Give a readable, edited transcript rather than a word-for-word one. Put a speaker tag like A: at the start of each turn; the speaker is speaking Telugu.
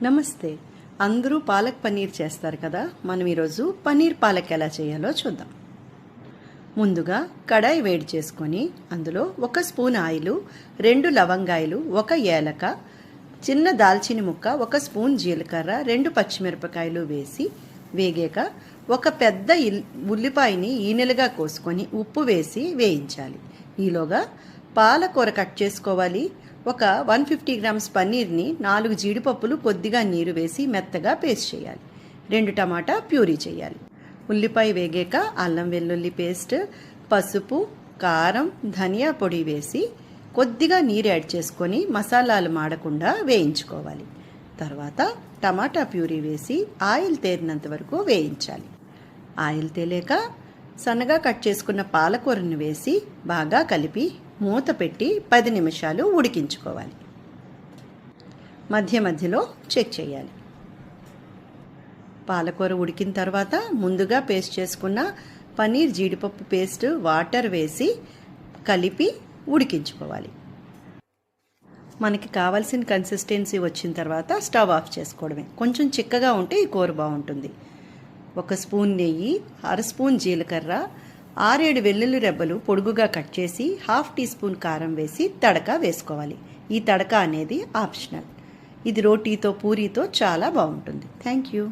A: నమస్తే. అందరూ పాలక్ పన్నీర్ చేస్తారు కదా. మనం ఈరోజు పన్నీర్ పాలక్ ఎలా చేయాలో చూద్దాం. ముందుగా కడాయి వేడి చేసుకొని అందులో 1 స్పూన్ ఆయిలు, 2 లవంగాయలు, 1 ఏలక, చిన్న దాల్చిని ముక్క, 1 స్పూన్ జీలకర్ర, 2 పచ్చిమిరపకాయలు వేసి వేగాక 1 పెద్ద ఉల్లిపాయని ఈనెలుగా కోసుకొని ఉప్పు వేసి వేయించాలి. ఈలోగా పాలకూర కట్ చేసుకోవాలి. ఒక 150 గ్రామ్స్ పన్నీర్ని 4 జీడిపప్పులు కొద్దిగా నీరు వేసి మెత్తగా పేస్ట్ చేయాలి. 2 టమాటా ప్యూరీ చేయాలి. ఉల్లిపాయ వేగాక అల్లం వెల్లుల్లి పేస్ట్, పసుపు, కారం, ధనియా పొడి వేసి కొద్దిగా నీరు యాడ్ చేసుకొని మసాలాలు మాడకుండా వేయించుకోవాలి. తర్వాత టమాటా ప్యూరీ వేసి ఆయిల్ తేరినంత వరకు వేయించాలి. ఆయిల్ తేలేక సన్నగా కట్ చేసుకున్న పాలకూరను వేసి బాగా కలిపి మూత పెట్టి 10 నిమిషాలు ఉడికించుకోవాలి. మధ్య మధ్యలో చెక్ చేయాలి. పాలకూర ఉడికిన తర్వాత ముందుగా పేస్ట్ చేసుకున్న పన్నీర్ జీడిపప్పు పేస్ట్ వాటర్ వేసి కలిపి ఉడికించుకోవాలి. మనకి కావాల్సిన కన్సిస్టెన్సీ వచ్చిన తర్వాత స్టవ్ ఆఫ్ చేసుకోవడమే. కొంచెం చిక్కగా ఉంటే ఈ కూర బాగుంటుంది. 1 స్పూన్ నెయ్యి, 1/2 స్పూన్ జీలకర్ర, 6-7 వెల్లుల్లి రెబ్బలు పొడుగుగా కట్ చేసి 1/2 టీ స్పూన్ కారం వేసి తడక వేసుకోవాలి. ఈ తడక అనేది ఆప్షనల్. ఇది రోటీతో పూరీతో చాలా బాగుంటుంది. Thank you.